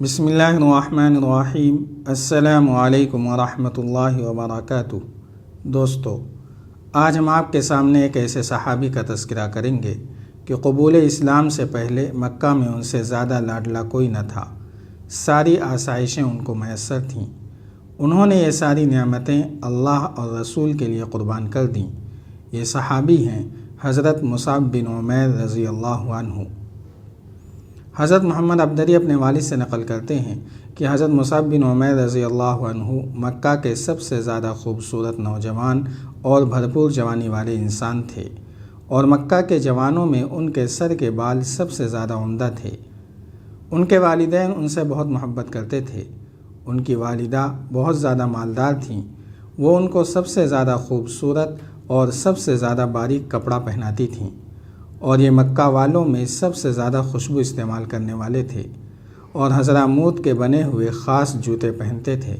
بسم اللہ الرحمن الرحیم۔ السلام علیکم ورحمۃ اللہ وبرکاتہ۔ دوستو، آج ہم آپ کے سامنے ایک ایسے صحابی کا تذکرہ کریں گے کہ قبول اسلام سے پہلے مکہ میں ان سے زیادہ لاڈلا کوئی نہ تھا۔ ساری آسائشیں ان کو میسر تھیں۔ انہوں نے یہ ساری نعمتیں اللہ اور رسول کے لیے قربان کر دیں۔ یہ صحابی ہیں حضرت مصعب بن عمیر رضی اللہ عنہ۔ حضرت محمد عبدری اپنے والد سے نقل کرتے ہیں کہ حضرت مصعب بن عمیر رضی اللہ عنہ مکہ کے سب سے زیادہ خوبصورت نوجوان اور بھرپور جوانی والے انسان تھے، اور مکہ کے جوانوں میں ان کے سر کے بال سب سے زیادہ عمدہ تھے۔ ان کے والدین ان سے بہت محبت کرتے تھے۔ ان کی والدہ بہت زیادہ مالدار تھیں۔ وہ ان کو سب سے زیادہ خوبصورت اور سب سے زیادہ باریک کپڑا پہناتی تھیں، اور یہ مکہ والوں میں سب سے زیادہ خوشبو استعمال کرنے والے تھے، اور حضراموت کے بنے ہوئے خاص جوتے پہنتے تھے۔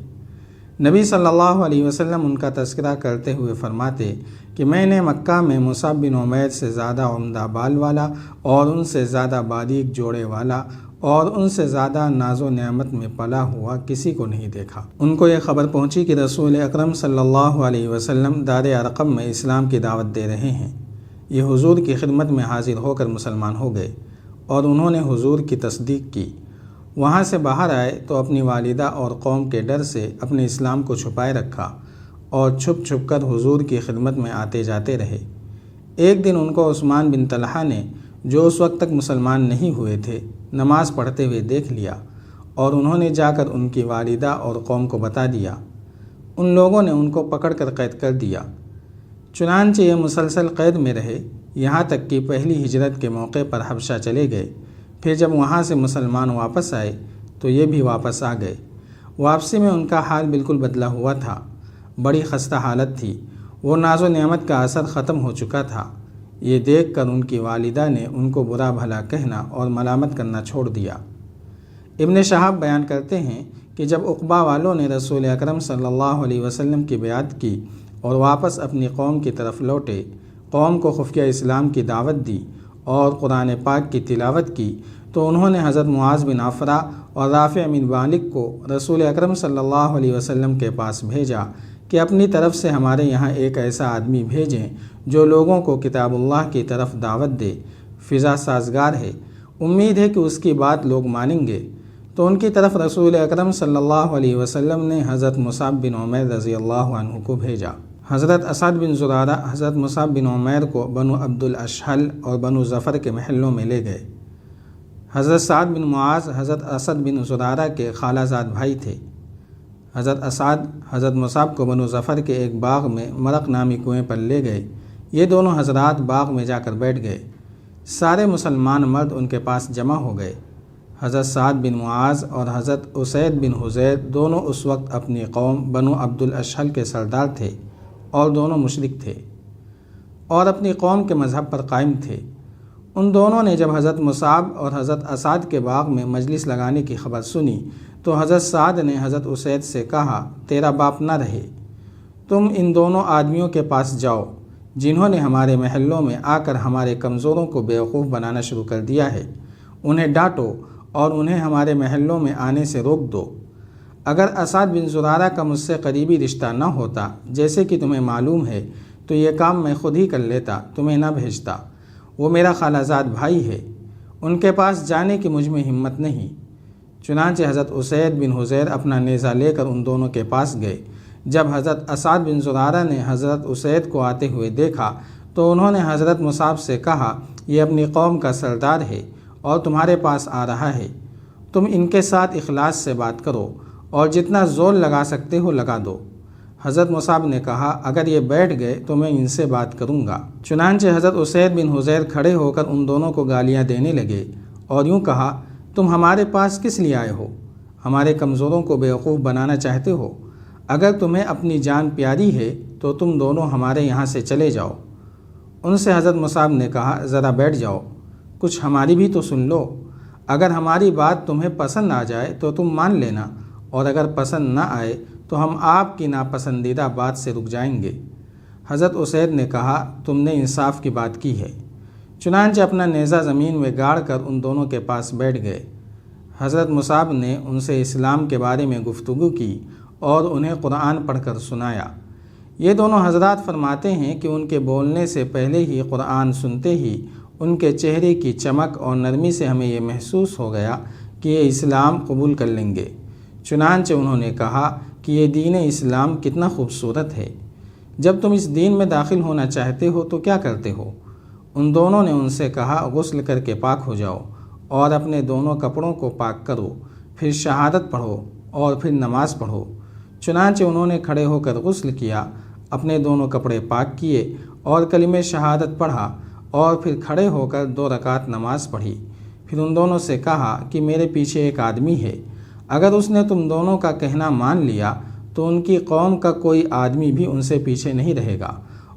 نبی صلی اللہ علیہ وسلم ان کا تذکرہ کرتے ہوئے فرماتے کہ میں نے مکہ میں مصعب بن عمیر سے زیادہ عمدہ بال والا اور ان سے زیادہ باریک جوڑے والا اور ان سے زیادہ ناز و نعمت میں پلا ہوا کسی کو نہیں دیکھا۔ ان کو یہ خبر پہنچی کہ رسول اکرم صلی اللہ علیہ وسلم دار ارقم میں اسلام کی دعوت دے رہے ہیں۔ یہ حضور کی خدمت میں حاضر ہو کر مسلمان ہو گئے، اور انہوں نے حضور کی تصدیق کی۔ وہاں سے باہر آئے تو اپنی والدہ اور قوم کے ڈر سے اپنے اسلام کو چھپائے رکھا، اور چھپ چھپ کر حضور کی خدمت میں آتے جاتے رہے۔ ایک دن ان کو عثمان بن طلحہ نے، جو اس وقت تک مسلمان نہیں ہوئے تھے، نماز پڑھتے ہوئے دیکھ لیا، اور انہوں نے جا کر ان کی والدہ اور قوم کو بتا دیا۔ ان لوگوں نے ان کو پکڑ کر قید کر دیا۔ چنانچہ یہ مسلسل قید میں رہے، یہاں تک کہ پہلی ہجرت کے موقع پر حبشہ چلے گئے۔ پھر جب وہاں سے مسلمان واپس آئے تو یہ بھی واپس آ گئے۔ واپسی میں ان کا حال بالکل بدلا ہوا تھا۔ بڑی خستہ حالت تھی۔ وہ ناز و نعمت کا اثر ختم ہو چکا تھا۔ یہ دیکھ کر ان کی والدہ نے ان کو برا بھلا کہنا اور ملامت کرنا چھوڑ دیا۔ ابن شہاب بیان کرتے ہیں کہ جب عقبہ والوں نے رسول اکرم صلی اللہ علیہ وسلم کی بیعت کی اور واپس اپنی قوم کی طرف لوٹے، قوم کو خفیہ اسلام کی دعوت دی اور قرآن پاک کی تلاوت کی، تو انہوں نے حضرت معاذ بن عفرہ اور رافع بن مالک کو رسول اکرم صلی اللہ علیہ وسلم کے پاس بھیجا کہ اپنی طرف سے ہمارے یہاں ایک ایسا آدمی بھیجیں جو لوگوں کو کتاب اللہ کی طرف دعوت دے، فضا سازگار ہے، امید ہے کہ اس کی بات لوگ مانیں گے۔ تو ان کی طرف رسول اکرم صلی اللہ علیہ وسلم نے حضرت مصعب بن عمیر رضی اللہ عنہ کو بھیجا۔ حضرت اسعد بن زرارہ حضرت مصعب بن عمیر کو بنو عبد الاشحل اور بنو ظفر کے محلوں میں لے گئے۔ حضرت سعد بن معاذ حضرت اسعد بن زرارہ کے خالہ زاد بھائی تھے۔ حضرت اسعد حضرت مصعب کو بنو ظفر کے ایک باغ میں مرق نامی کنویں پر لے گئے۔ یہ دونوں حضرات باغ میں جا کر بیٹھ گئے۔ سارے مسلمان مرد ان کے پاس جمع ہو گئے۔ حضرت سعد بن معاذ اور حضرت اسید بن حضیر دونوں اس وقت اپنی قوم بنو عبد الاشحل کے سردار تھے، اور دونوں مشرک تھے اور اپنی قوم کے مذہب پر قائم تھے۔ ان دونوں نے جب حضرت مصعب اور حضرت اسعد کے باغ میں مجلس لگانے کی خبر سنی تو حضرت سعد نے حضرت اسید سے کہا، تیرا باپ نہ رہے، تم ان دونوں آدمیوں کے پاس جاؤ جنہوں نے ہمارے محلوں میں آ کر ہمارے کمزوروں کو بیوقوف بنانا شروع کر دیا ہے۔ انہیں ڈانٹو اور انہیں ہمارے محلوں میں آنے سے روک دو۔ اگر اسعد بن زرارہ کا مجھ سے قریبی رشتہ نہ ہوتا، جیسے کہ تمہیں معلوم ہے، تو یہ کام میں خود ہی کر لیتا، تمہیں نہ بھیجتا۔ وہ میرا خالہ زاد بھائی ہے، ان کے پاس جانے کی مجھ میں ہمت نہیں۔ چنانچہ حضرت اسید بن حضیر اپنا نیزہ لے کر ان دونوں کے پاس گئے۔ جب حضرت اسعد بن زرارہ نے حضرت اسید کو آتے ہوئے دیکھا تو انہوں نے حضرت مصعب سے کہا، یہ اپنی قوم کا سردار ہے اور تمہارے پاس آ رہا ہے، تم ان کے ساتھ اخلاص سے بات کرو اور جتنا زور لگا سکتے ہو لگا دو۔ حضرت مصعب نے کہا، اگر یہ بیٹھ گئے تو میں ان سے بات کروں گا۔ چنانچہ حضرت اسید بن حضیر کھڑے ہو کر ان دونوں کو گالیاں دینے لگے اور یوں کہا، تم ہمارے پاس کس لیے آئے ہو؟ ہمارے کمزوروں کو بیوقوف بنانا چاہتے ہو؟ اگر تمہیں اپنی جان پیاری ہے تو تم دونوں ہمارے یہاں سے چلے جاؤ۔ ان سے حضرت مصعب نے کہا، ذرا بیٹھ جاؤ، کچھ ہماری بھی تو سن لو۔ اگر ہماری بات تمہیں پسند آ جائے تو تم مان لینا، اور اگر پسند نہ آئے تو ہم آپ کی ناپسندیدہ بات سے رک جائیں گے۔ حضرت اسید نے کہا، تم نے انصاف کی بات کی ہے۔ چنانچہ اپنا نیزہ زمین میں گاڑ کر ان دونوں کے پاس بیٹھ گئے۔ حضرت مصعب نے ان سے اسلام کے بارے میں گفتگو کی اور انہیں قرآن پڑھ کر سنایا۔ یہ دونوں حضرات فرماتے ہیں کہ ان کے بولنے سے پہلے ہی قرآن سنتے ہی ان کے چہرے کی چمک اور نرمی سے ہمیں یہ محسوس ہو گیا کہ یہ اسلام قبول کر لیں گے۔ چنانچہ انہوں نے کہا کہ یہ دین اسلام کتنا خوبصورت ہے، جب تم اس دین میں داخل ہونا چاہتے ہو تو کیا کرتے ہو؟ ان دونوں نے ان سے کہا غسل کر کے پاک ہو جاؤ اور اپنے دونوں کپڑوں کو پاک کرو، پھر شہادت پڑھو اور پھر نماز پڑھو۔ چنانچہ انہوں نے کھڑے ہو کر غسل کیا، اپنے دونوں کپڑے پاک کیے اور کلمہ شہادت پڑھا اور پھر کھڑے ہو کر 2 رکعت نماز پڑھی۔ پھر ان دونوں سے کہا کہ میرے پیچھے ایک آدمی ہے، اگر اس نے تم دونوں کا کہنا مان لیا تو ان کی قوم کا کوئی آدمی بھی ان سے پیچھے نہیں رہے گا،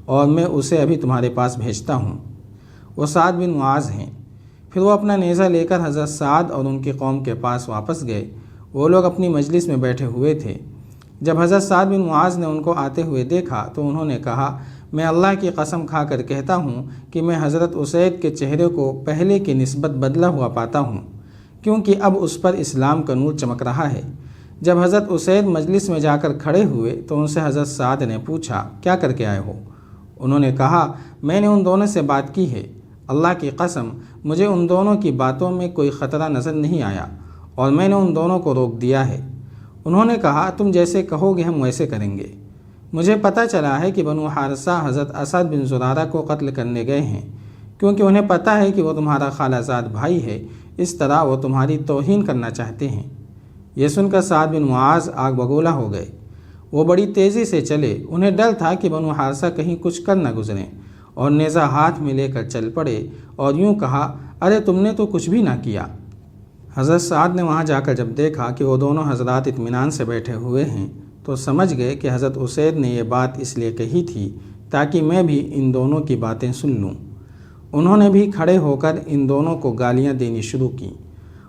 اور میں اسے ابھی تمہارے پاس بھیجتا ہوں۔ وہ سعد بن معاذ ہیں۔ پھر وہ اپنا نیزہ لے کر حضرت سعد اور ان کی قوم کے پاس واپس گئے۔ وہ لوگ اپنی مجلس میں بیٹھے ہوئے تھے۔ جب حضرت سعد بن معاذ نے ان کو آتے ہوئے دیکھا تو انہوں نے کہا، میں اللہ کی قسم کھا کر کہتا ہوں کہ میں حضرت اسید کے چہرے کو پہلے کی نسبت بدلا ہوا پاتا ہوں، کیونکہ اب اس پر اسلام کا نور چمک رہا ہے۔ جب حضرت اسید مجلس میں جا کر کھڑے ہوئے تو ان سے حضرت سعد نے پوچھا، کیا کر کے آئے ہو؟ انہوں نے کہا، میں نے ان دونوں سے بات کی ہے، اللہ کی قسم مجھے ان دونوں کی باتوں میں کوئی خطرہ نظر نہیں آیا اور میں نے ان دونوں کو روک دیا ہے۔ انہوں نے کہا، تم جیسے کہو گے ہم ویسے کریں گے۔ مجھے پتہ چلا ہے کہ بنو حارثہ حضرت اسد بن زرارہ کو قتل کرنے گئے ہیں، کیونکہ انہیں پتہ ہے کہ وہ تمہارا خالہ زاد بھائی ہے، اس طرح وہ تمہاری توہین کرنا چاہتے ہیں۔ یہ سن کر سعد بن معاذ آگ بگولا ہو گئے۔ وہ بڑی تیزی سے چلے، انہیں ڈر تھا کہ بنو حارثہ کہیں کچھ کر نہ گزریں، اور نیزہ ہاتھ میں لے کر چل پڑے اور یوں کہا، ارے تم نے تو کچھ بھی نہ کیا۔ حضرت سعد نے وہاں جا کر جب دیکھا کہ وہ دونوں حضرات اطمینان سے بیٹھے ہوئے ہیں تو سمجھ گئے کہ حضرت اسید نے یہ بات اس لیے کہی تھی تاکہ میں بھی ان دونوں کی باتیں سن لوں۔ انہوں نے بھی کھڑے ہو کر ان دونوں کو گالیاں دینی شروع کیں،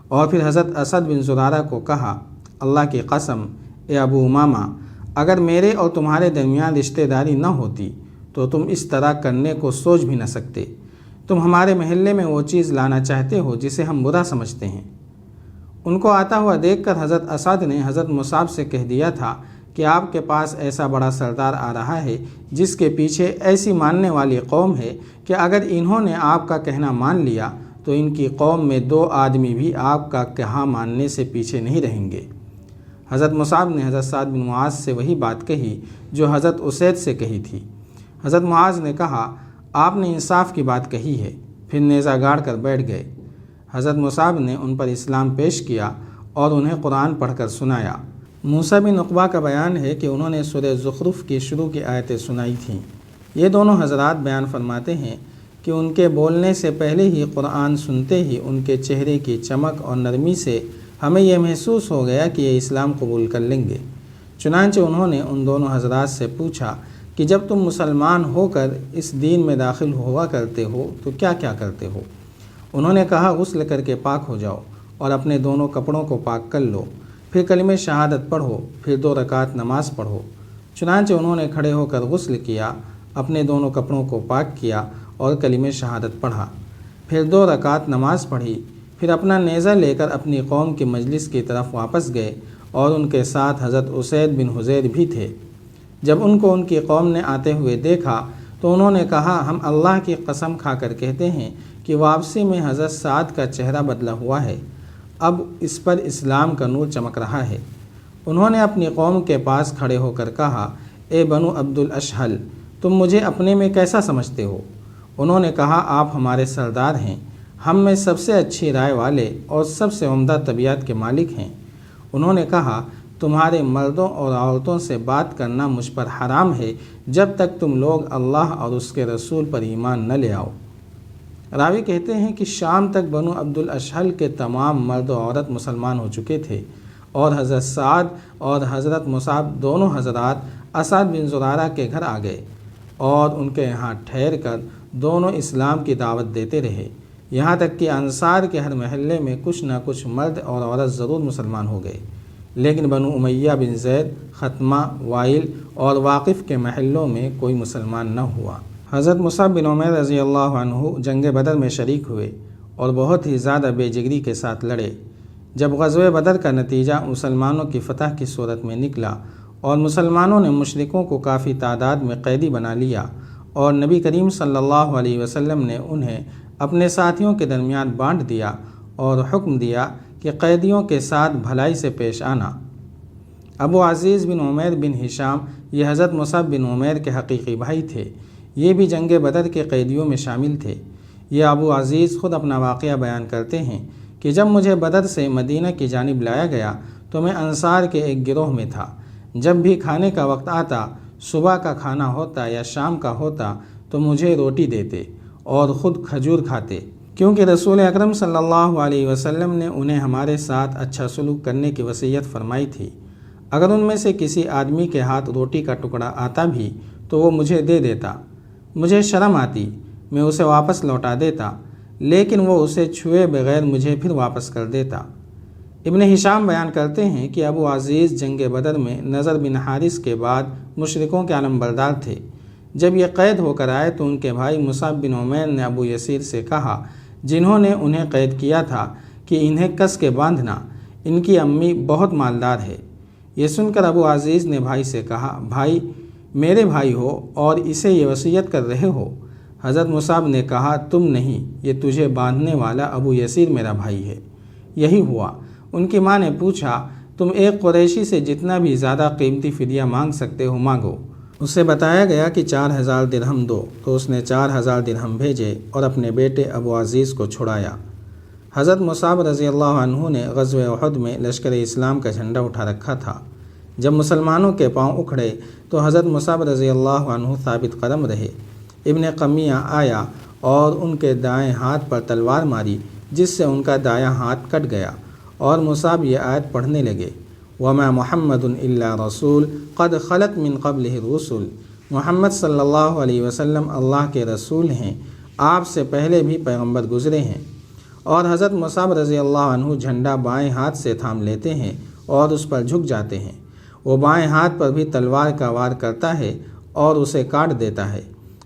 اور پھر حضرت اسد بن زرارہ کو کہا، اللہ کی قسم اے ابو امامہ، اگر میرے اور تمہارے درمیان رشتہ داری نہ ہوتی تو تم اس طرح کرنے کو سوچ بھی نہ سکتے۔ تم ہمارے محلے میں وہ چیز لانا چاہتے ہو جسے ہم برا سمجھتے ہیں۔ ان کو آتا ہوا دیکھ کر حضرت اسد نے حضرت مصعب سے کہہ دیا تھا کہ آپ کے پاس ایسا بڑا سردار آ رہا ہے جس کے پیچھے ایسی ماننے والی قوم ہے کہ اگر انہوں نے آپ کا کہنا مان لیا تو ان کی قوم میں 2 آدمی بھی آپ کا کہا ماننے سے پیچھے نہیں رہیں گے۔ حضرت مصعب نے حضرت سعد بن معاذ سے وہی بات کہی جو حضرت اسید سے کہی تھی۔ حضرت معاذ نے کہا، آپ نے انصاف کی بات کہی ہے، پھر نیزہ گاڑ کر بیٹھ گئے۔ حضرت مصعب نے ان پر اسلام پیش کیا اور انہیں قرآن پڑھ کر سنایا۔ موسیٰ بن عقبہ کا بیان ہے کہ انہوں نے سورہ زخرف کی شروع کی آیتیں سنائی تھیں۔ یہ دونوں حضرات بیان فرماتے ہیں کہ ان کے بولنے سے پہلے ہی قرآن سنتے ہی ان کے چہرے کی چمک اور نرمی سے ہمیں یہ محسوس ہو گیا کہ یہ اسلام قبول کر لیں گے۔ چنانچہ انہوں نے ان دونوں حضرات سے پوچھا کہ جب تم مسلمان ہو کر اس دین میں داخل ہوا کرتے ہو تو کیا کیا کرتے ہو؟ انہوں نے کہا، غسل کر کے پاک ہو جاؤ اور اپنے دونوں کپڑوں کو پاک کر لو، پھر کلمہ شہادت پڑھو، پھر 2 رکعت نماز پڑھو۔ چنانچہ انہوں نے کھڑے ہو کر غسل کیا، اپنے دونوں کپڑوں کو پاک کیا اور کلمہ شہادت پڑھا، پھر 2 رکعت نماز پڑھی، پھر اپنا نیزہ لے کر اپنی قوم کی مجلس کی طرف واپس گئے، اور ان کے ساتھ حضرت اسید بن حضیر بھی تھے۔ جب ان کو ان کی قوم نے آتے ہوئے دیکھا تو انہوں نے کہا، ہم اللہ کی قسم کھا کر کہتے ہیں کہ واپسی میں حضرت سعد کا چہرہ بدلا ہوا ہے، اب اس پر اسلام کا نور چمک رہا ہے۔ انہوں نے اپنی قوم کے پاس کھڑے ہو کر کہا، اے بنو عبد الاشہل، تم مجھے اپنے میں کیسا سمجھتے ہو؟ انہوں نے کہا، آپ ہمارے سردار ہیں، ہم میں سب سے اچھی رائے والے اور سب سے عمدہ طبیعت کے مالک ہیں۔ انہوں نے کہا، تمہارے مردوں اور عورتوں سے بات کرنا مجھ پر حرام ہے جب تک تم لوگ اللہ اور اس کے رسول پر ایمان نہ لے آؤ۔ راوی کہتے ہیں کہ شام تک بنو عبد الاشہل کے تمام مرد و عورت مسلمان ہو چکے تھے، اور حضرت سعد اور حضرت مصعب دونوں حضرات اسد بن زرارہ کے گھر آ گئے اور ان کے یہاں ٹھہر کر دونوں اسلام کی دعوت دیتے رہے، یہاں تک کہ انصار کے ہر محلے میں کچھ نہ کچھ مرد اور عورت ضرور مسلمان ہو گئے، لیکن بنو امیہ بن زید، ختمہ، وائل اور واقف کے محلوں میں کوئی مسلمان نہ ہوا۔ حضرت مصعب بن عمیر رضی اللہ عنہ جنگ بدر میں شریک ہوئے اور بہت ہی زیادہ بے جگری کے ساتھ لڑے۔ جب غزوہ بدر کا نتیجہ مسلمانوں کی فتح کی صورت میں نکلا اور مسلمانوں نے مشرکوں کو کافی تعداد میں قیدی بنا لیا اور نبی کریم صلی اللہ علیہ وسلم نے انہیں اپنے ساتھیوں کے درمیان بانٹ دیا اور حکم دیا کہ قیدیوں کے ساتھ بھلائی سے پیش آنا۔ ابو عزیز بن عمیر بن ہشام یہ حضرت مصعب بن عمیر کے حقیقی بھائی تھے، یہ بھی جنگ بدر کے قیدیوں میں شامل تھے۔ یہ ابو عزیز خود اپنا واقعہ بیان کرتے ہیں کہ جب مجھے بدر سے مدینہ کی جانب لایا گیا تو میں انصار کے ایک گروہ میں تھا۔ جب بھی کھانے کا وقت آتا، صبح کا کھانا ہوتا یا شام کا ہوتا، تو مجھے روٹی دیتے اور خود کھجور کھاتے، کیونکہ رسول اکرم صلی اللہ علیہ وسلم نے انہیں ہمارے ساتھ اچھا سلوک کرنے کی وصیت فرمائی تھی۔ اگر ان میں سے کسی آدمی کے ہاتھ روٹی کا ٹکڑا آتا بھی تو وہ مجھے دے دیتا، مجھے شرم آتی، میں اسے واپس لوٹا دیتا، لیکن وہ اسے چھوئے بغیر مجھے پھر واپس کر دیتا۔ ابن ہشام بیان کرتے ہیں کہ ابو عزیز جنگ بدر میں نضر بن حارث کے بعد مشرکوں کے علم بردار تھے۔ جب یہ قید ہو کر آئے تو ان کے بھائی مصعب بن عمیر نے ابو یسیر سے کہا، جنہوں نے انہیں قید کیا تھا، کہ انہیں کس کے باندھنا، ان کی امی بہت مالدار ہے۔ یہ سن کر ابو عزیز نے بھائی سے کہا، بھائی میرے بھائی ہو اور اسے یہ وصیت کر رہے ہو؟ حضرت مصعب نے کہا، تم نہیں، یہ تجھے باندھنے والا ابو یسیر میرا بھائی ہے۔ یہی ہوا۔ ان کی ماں نے پوچھا، تم ایک قریشی سے جتنا بھی زیادہ قیمتی فدیہ مانگ سکتے ہو مانگو۔ اسے بتایا گیا کہ 4000 درہم دو، تو اس نے 4000 درہم بھیجے اور اپنے بیٹے ابو عزیز کو چھڑایا۔ حضرت مصعب رضی اللہ عنہ نے غزوہ احد میں لشکر اسلام کا جھنڈا اٹھا رکھا تھا۔ جب مسلمانوں کے پاؤں اکھڑے تو حضرت مصعب رضی اللہ عنہ ثابت قدم رہے۔ ابن قمیہ آیا اور ان کے دائیں ہاتھ پر تلوار ماری، جس سے ان کا دایاں ہاتھ کٹ گیا، اور مصعب یہ آیت پڑھنے لگے، وَمَا مُحَمَّدٌ إِلَّا رَسُولٌ قَدْ خَلَتْ مِن قَبْلِهِ الرُّسُلُ۔ محمد صلی اللہ علیہ وسلم اللہ کے رسول ہیں، آپ سے پہلے بھی پیغمبر گزرے ہیں۔ اور حضرت مصعب رضی اللہ عنہ جھنڈا بائیں ہاتھ سے تھام لیتے ہیں اور اس پر جھک جاتے ہیں۔ وہ بائیں ہاتھ پر بھی تلوار کا وار کرتا ہے اور اسے کاٹ دیتا ہے۔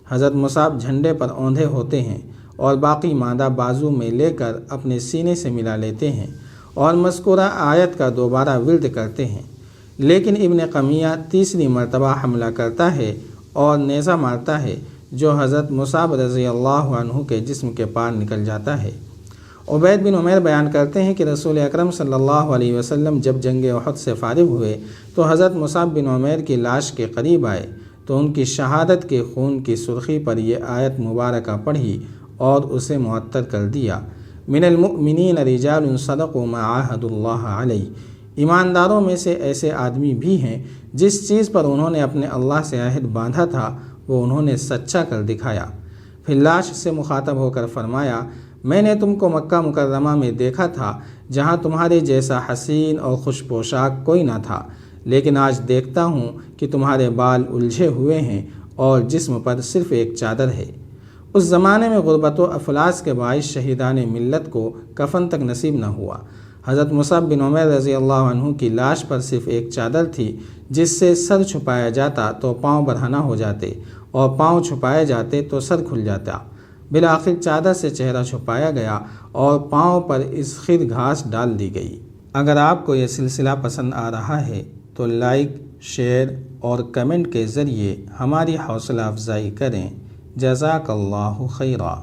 حضرت مصعب جھنڈے پر اوندھے ہوتے ہیں اور باقی مادہ بازو میں لے کر اپنے سینے سے ملا لیتے ہیں اور مذکورہ آیت کا دوبارہ ورد کرتے ہیں، لیکن ابن قمیہ تیسری مرتبہ حملہ کرتا ہے اور نیزہ مارتا ہے، جو حضرت مصعب رضی اللہ عنہ کے جسم کے پار نکل جاتا ہے۔ عبید بن عمیر بیان کرتے ہیں کہ رسول اکرم صلی اللہ علیہ وسلم جب جنگ احد سے فارغ ہوئے تو حضرت مصعب بن عمیر کی لاش کے قریب آئے تو ان کی شہادت کے خون کی سرخی پر یہ آیت مبارکہ پڑھی اور اسے معطر کر دیا، من المؤمنین رجال صدقوا ما عاہدوا اللہ علیہ۔ ایمانداروں میں سے ایسے آدمی بھی ہیں جس چیز پر انہوں نے اپنے اللہ سے عہد باندھا تھا وہ انہوں نے سچا کر دکھایا۔ پھر لاش سے مخاطب ہو کر فرمایا، میں نے تم کو مکہ مکرمہ میں دیکھا تھا جہاں تمہارے جیسا حسین اور خوش پوشاک کوئی نہ تھا، لیکن آج دیکھتا ہوں کہ تمہارے بال الجھے ہوئے ہیں اور جسم پر صرف ایک چادر ہے۔ اس زمانے میں غربت و افلاس کے باعث شہیدان ملت کو کفن تک نصیب نہ ہوا۔ حضرت مصعب بن عمیر رضی اللہ عنہ کی لاش پر صرف ایک چادر تھی، جس سے سر چھپایا جاتا تو پاؤں برہنہ ہو جاتے اور پاؤں چھپائے جاتے تو سر کھل جاتا۔ بالآخر چادر سے چہرہ چھپایا گیا اور پاؤں پر اس خر گھاس ڈال دی گئی۔ اگر آپ کو یہ سلسلہ پسند آ رہا ہے تو لائک، شیئر اور کمنٹ کے ذریعے ہماری حوصلہ افزائی کریں۔ جزاک اللہ خیرا۔